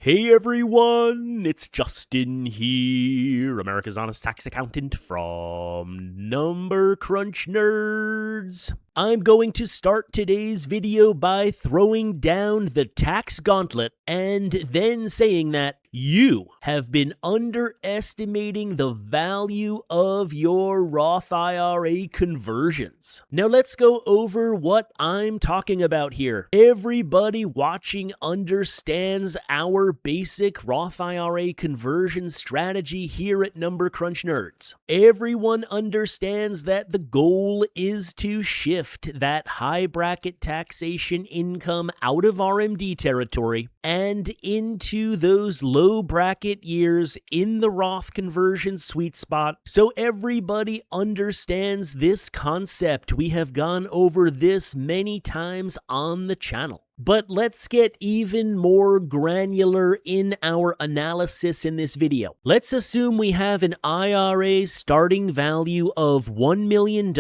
Hey everyone, it's Justin here, America's Honest Tax Accountant from Number Crunch Nerds. I'm going to start today's video by throwing down the tax gauntlet and then saying that you have been underestimating the value of your Roth IRA conversions. Now let's go over what I'm talking about here. Everybody watching understands our basic Roth IRA conversion strategy here at Number Crunch Nerds. Everyone understands that the goal is to shift that high bracket taxation income out of RMD territory and into those low bracket years in the Roth conversion sweet spot. So everybody understands this concept. We have gone over this many times on the channel. But let's get even more granular in our analysis in this video. Let's assume we have an IRA starting value of $1 million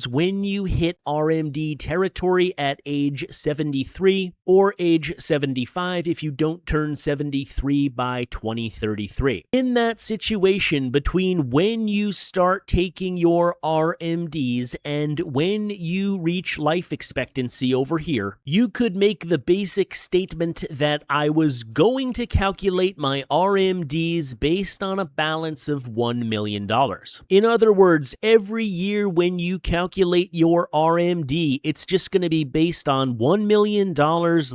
when you hit RMD territory at age 73 or age 75 if you don't turn 73 by 2033. In that situation, between when you start taking your RMDs and when you reach life expectancy over here, you could make the basic statement that I was going to calculate my RMDs based on a balance of $1 million. In other words, every year when you calculate your RMD, it's just going to be based on $1 million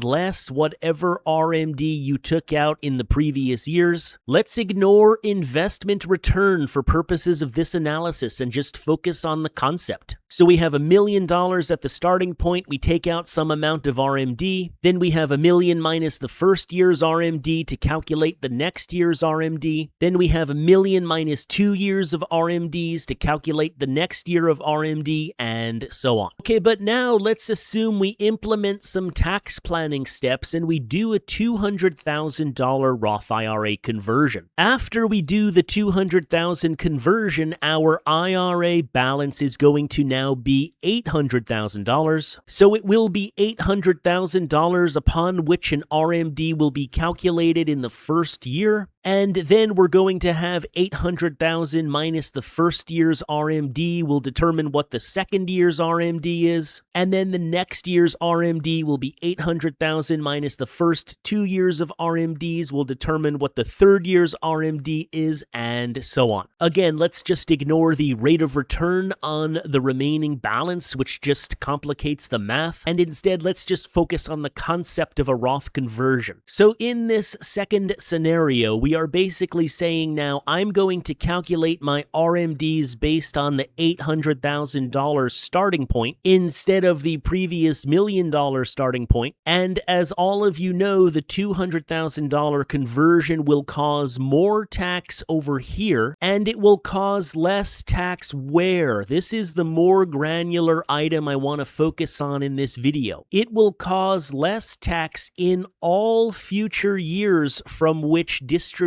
less whatever RMD you took out in the previous years. Let's ignore investment return for purposes of this analysis and just focus on the concept. So we have $1 million at the starting point, we take out some amount of RMD, then we have $1 million minus the first year's RMD to calculate the next year's RMD, then we have $1 million minus 2 years of RMDs to calculate the next year of RMD, and so on. Okay, but now let's assume we implement some tax planning steps and we do a $200,000 Roth IRA conversion. After we do the $200,000 conversion, our IRA balance is going to now be $800,000. So it will be $800,000 upon which an RMD will be calculated in the first year. And then we're going to have $800,000 minus the first year's RMD will determine what the second year's RMD is. And then the next year's RMD will be $800,000 minus the first 2 years of RMDs will determine what the third year's RMD is, and so on. Again, let's just ignore the rate of return on the remaining balance, which just complicates the math. And instead, let's just focus on the concept of a Roth conversion. So in this second scenario, we are basically saying now I'm going to calculate my RMDs based on the $800,000 starting point instead of the previous $1 million starting point. And as all of you know, the $200,000 conversion will cause more tax over here and it will cause less tax where? This is the more granular item I want to focus on in this video. It will cause less tax in all future years from which distributions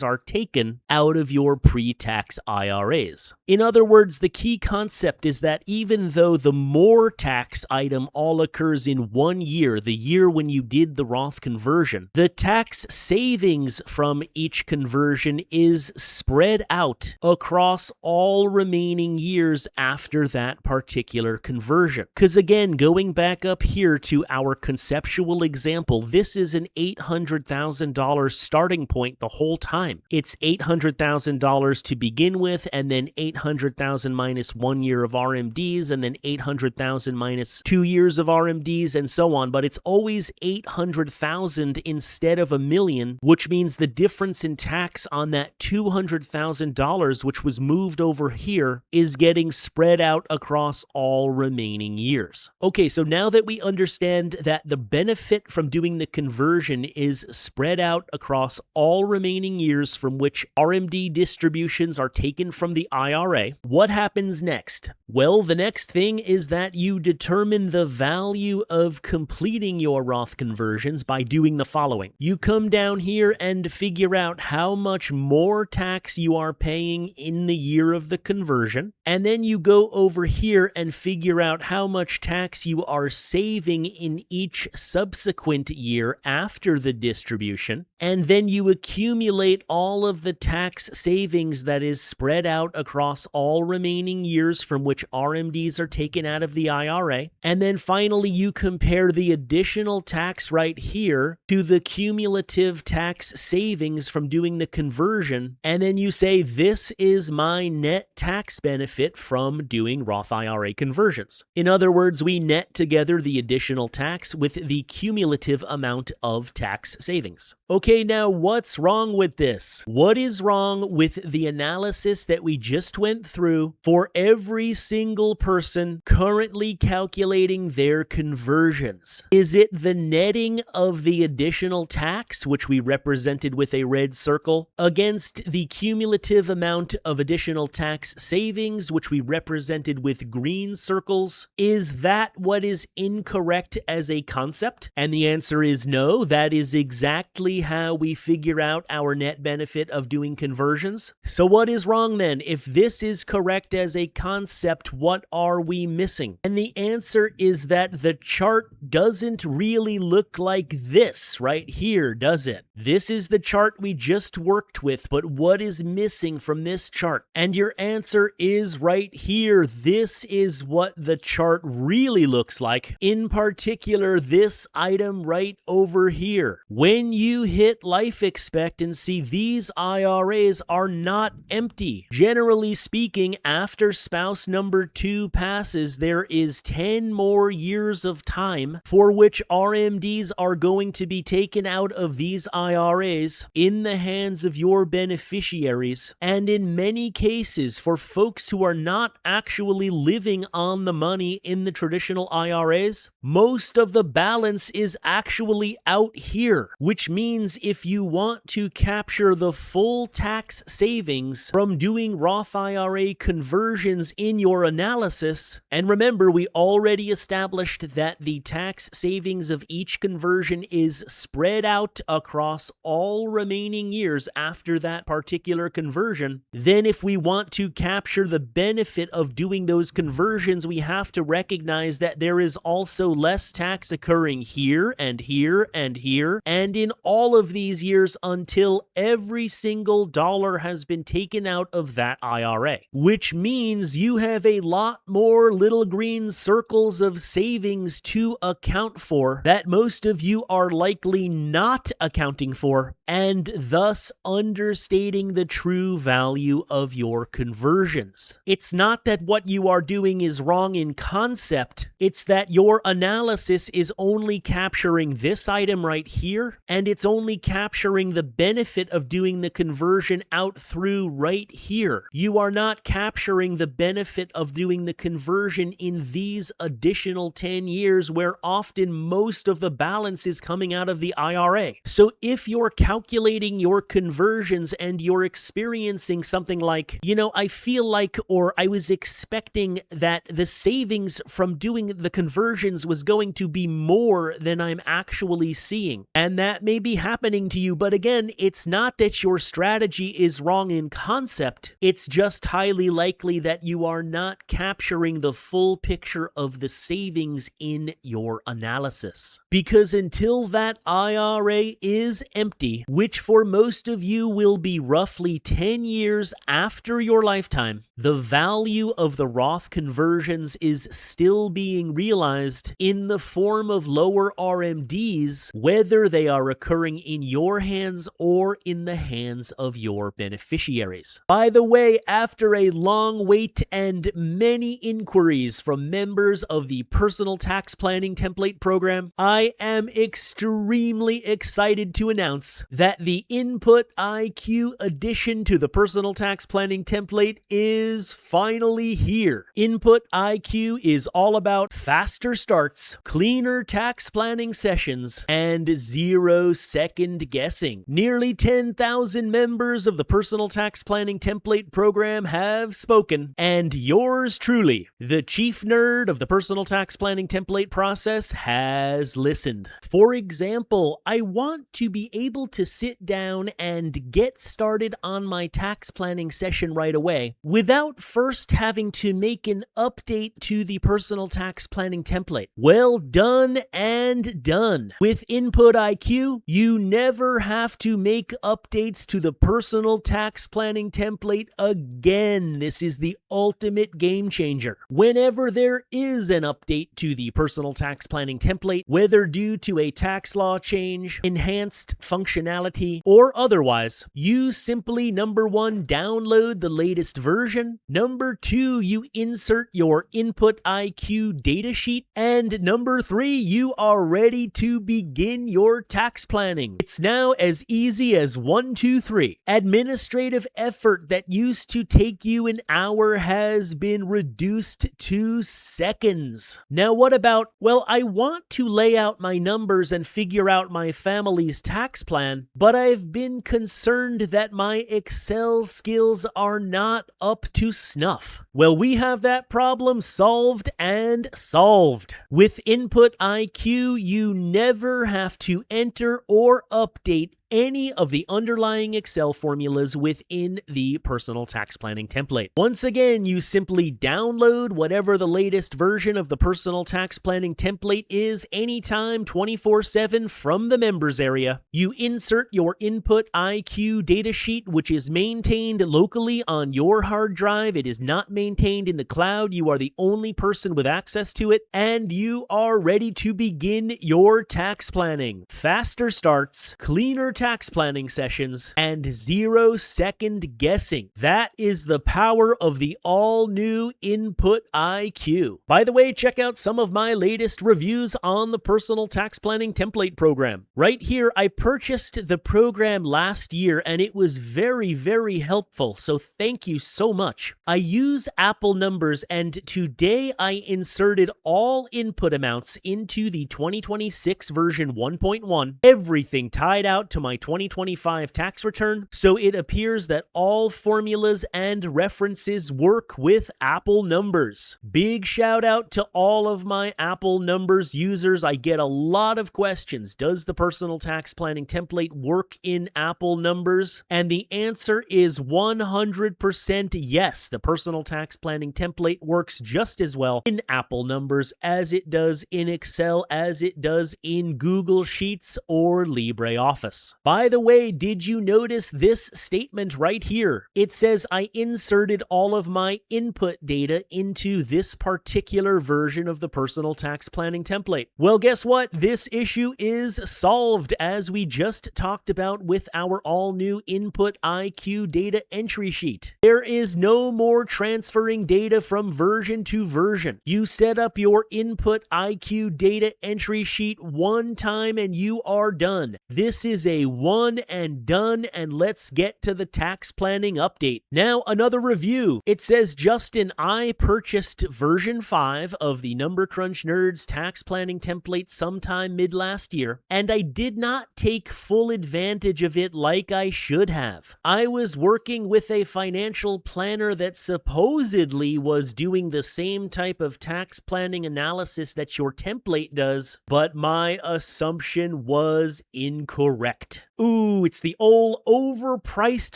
are taken out of your pre-tax IRAs. In other words, the key concept is that even though the more tax item all occurs in 1 year, the year when you did the Roth conversion, the tax savings from each conversion is spread out across all remaining years after that particular conversion. Because again, going back up here to our conceptual example, this is an $800,000 starting point the whole time. It's $800,000 to begin with, and then $800,000 minus 1 year of RMDs, and then $800,000 minus 2 years of RMDs, and so on. But it's always $800,000 instead of $1 million, which means the difference in tax on that $200,000, which was moved over here, is getting spread out across all remaining years. Okay, so now that we understand that the benefit from doing the conversion is spread out across all remaining years from which RMD distributions are taken from the IRA, what happens next? Well, the next thing is that you determine the value of completing your Roth conversions by doing the following. You come down here and figure out how much more tax you are paying in the year of the conversion, and then you go over here and figure out how much tax you are saving in each subsequent year after the distribution, and then you accumulate all of the tax savings that is spread out across all remaining years from which RMDs are taken out of the IRA, and then finally you compare the additional tax right here to the cumulative tax savings from doing the conversion, and then you say, this is my net tax benefit from doing Roth IRA conversions. In other words, we net together the additional tax with the cumulative amount of tax savings. Okay, now what's wrong with this? What is wrong with the analysis that we just went through for every single person currently calculating their conversions? Is it the netting of the additional tax, which we represented with a red circle, against the cumulative amount of additional tax savings, which we represented with green circles? Is that what is incorrect as a concept? And the answer is no. That is exactly how we figure out our net benefit of doing conversions. So what is wrong then? If this is correct as a concept, what are we missing? And the answer is that the chart doesn't really look like this right here, does it? This is the chart we just worked with, but what is missing from this chart? And your answer is right here. This is what the chart really looks like. In particular, this item right over here. When you hit life expectancy, these IRAs are not empty. Generally speaking, after spouse number 2 passes, there is 10 more years of time for which RMDs are going to be taken out of these IRAs in the hands of your beneficiaries. And in many cases, for folks who are not actually living on the money in the traditional IRAs, most of the balance is actually out here, which means if you want to capture the full tax savings from doing Roth IRA conversions in your analysis, and remember, we already established that the tax savings of each conversion is spread out across all remaining years after that particular conversion, then if we want to capture the benefit of doing those conversions, we have to recognize that there is also less tax occurring here and here and here, and in all of these years until every single dollar has been taken out of that IRA, which means you have a lot more little green circles of savings to account for that most of you are likely not accounting for, and thus understating the true value of your conversions. It's not that what you are doing is wrong in concept, it's that your analysis is only capturing this item right here, and it's only capturing the benefit of doing the conversion out through right here. You are not capturing the benefit of doing the conversion in these additional 10 years where often most of the balance is coming out of the IRA. So if you're calculating your conversions and you're experiencing something like, I feel like, or I was expecting that the savings from doing the conversions was going to be more than I'm actually seeing, and that may be happening to you, but again, it's not that your strategy is wrong in concept, it's just highly likely that you are not capturing the full picture of the savings in your analysis. Because until that IRA is empty, which for most of you will be roughly 10 years after your lifetime, the value of the Roth conversions is still being realized in the form of lower RMDs, whether they are occurring in your hands or in the hands of your beneficiaries. By the way, after a long wait and many inquiries from members of the Personal Tax Planning Template Program, I am extremely excited to announce that the Input IQ addition to the Personal Tax Planning Template is finally here. Input IQ is all about faster starts, cleaner tax planning sessions, and 0 second guessing. Nearly 10,000 members of the Personal Tax Planning Template Program have spoken, and yours truly, the chief nerd of the personal tax planning template process, has listened. For example, I want to be able to sit down and get started on my tax planning session right away without first having to make an update to the personal tax planning template. Well done and done. With Input IQ, you never have to make updates to the personal tax planning template again. This is the ultimate game changer. Whenever there is an update to the personal tax planning template, whether due to a tax law change, enhanced functionality, or otherwise, you simply, number one, download the latest version. Number two, you insert your Input IQ datasheet. And number three, you are ready to begin your tax planning. It's now as easy as 1, 2, 3. Administrative effort that used to take you an hour has been reduced to seconds. Now what about, well, I want to lay out my numbers and figure out my family's tax plan, but I've been concerned that my Excel skills are not up to snuff. Well, we have that problem solved and solved. With Input IQ, you never have to enter or update any of the underlying Excel formulas within the personal tax planning template. Once again, you simply download whatever the latest version of the personal tax planning template is anytime 24/7 from the members area. You insert your Input IQ datasheet, which is maintained locally on your hard drive. It is not maintained in the cloud. You are the only person with access to it, and you are ready to begin your tax planning. Faster starts, cleaner tax planning sessions, and 0-second guessing. That is the power of the all-new Input IQ. By the way, check out some of my latest reviews on the personal tax planning template program. Right here, I purchased the program last year, and it was very, very helpful, so thank you so much. I use Apple numbers, and today I inserted all input amounts into the 2026 version 1.1, everything tied out to my 2025 tax return, so it appears that all formulas and references work with Apple numbers. Big shout out to all of my Apple numbers users. I get a lot of questions. Does the personal tax planning template work in Apple numbers? And the answer is 100% yes. The personal tax planning template works just as well in Apple numbers as it does in Excel, as it does in Google Sheets or LibreOffice. By the way, did you notice this statement right here? It says I inserted all of my input data into this particular version of the personal tax planning template. Well, guess what? This issue is solved, as we just talked about with our all-new Input IQ data entry sheet. There is no more transferring data from version to version. You set up your Input IQ data entry sheet one time and you are done. This is a one and done, and let's get to the tax planning update. Now, another review. It says, Justin, I purchased version 5 of the Number Crunch Nerds tax planning template sometime mid last year, and I did not take full advantage of it like I should have. I was working with a financial planner that supposedly was doing the same type of tax planning analysis that your template does, but my assumption was incorrect. Ooh, it's the old overpriced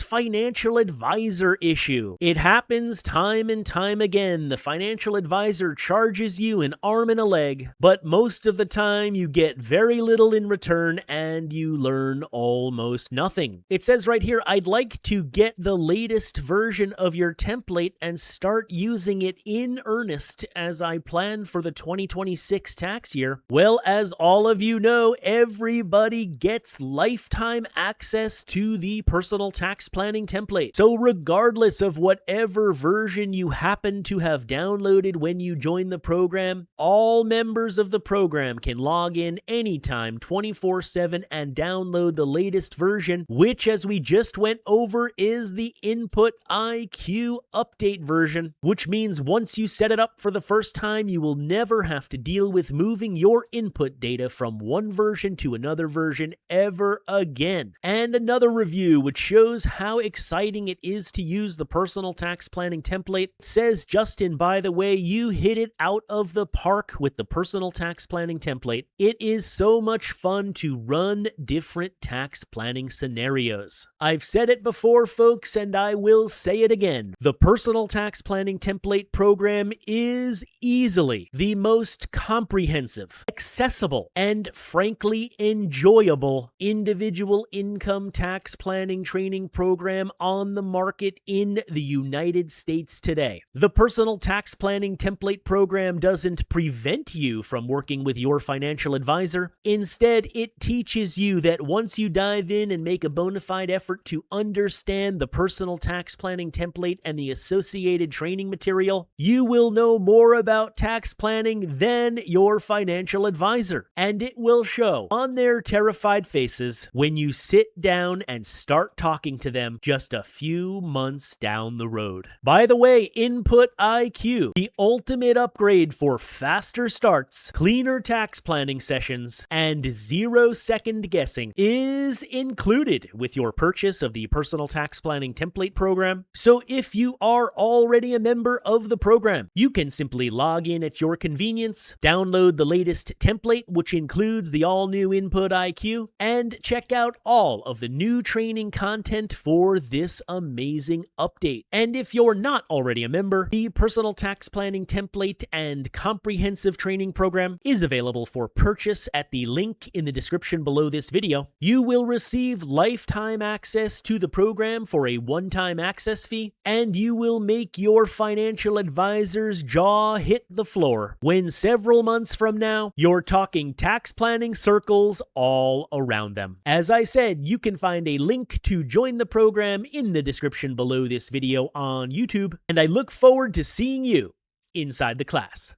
financial advisor issue. It happens time and time again. The financial advisor charges you an arm and a leg, but most of the time you get very little in return and you learn almost nothing. It says right here, I'd like to get the latest version of your template and start using it in earnest as I plan for the 2026 tax year. Well, as all of you know, everybody gets lifetime access to the personal tax planning template. So regardless of whatever version you happen to have downloaded when you join the program, all members of the program can log in anytime 24/7 and download the latest version, which, as we just went over, is the Input IQ update version, which means once you set it up for the first time, you will never have to deal with moving your input data from one version to another version ever again. again. And another review which shows how exciting it is to use the personal tax planning template. It says, Justin, by the way, you hit it out of the park with the personal tax planning template. It is so much fun to run different tax planning scenarios. I've said it before, folks, and I will say it again. The personal tax planning template program is easily the most comprehensive, accessible, and frankly enjoyable individual income tax planning training program on the market in the United States today. The personal tax planning template program doesn't prevent you from working with your financial advisor. Instead, it teaches you that once you dive in and make a bona fide effort to understand the personal tax planning template and the associated training material, you will know more about tax planning than your financial advisor. And it will show on their terrified faces when you sit down and start talking to them just a few months down the road. By the way, Input IQ, the ultimate upgrade for faster starts, cleaner tax planning sessions, and 0-second guessing, is included with your purchase of the personal tax planning template program. So if you are already a member of the program, you can simply log in at your convenience, download the latest template, which includes the all-new Input IQ, and check out all of the new training content for this amazing update. And if you're not already a member, the personal tax planning template and comprehensive training program is available for purchase at the link in the description below this video. You will receive lifetime access to the program for a one-time access fee, and you will make your financial advisor's jaw hit the floor when several months from now, you're talking tax planning circles all around them. As I said, you can find a link to join the program in the description below this video on YouTube, and I look forward to seeing you inside the class.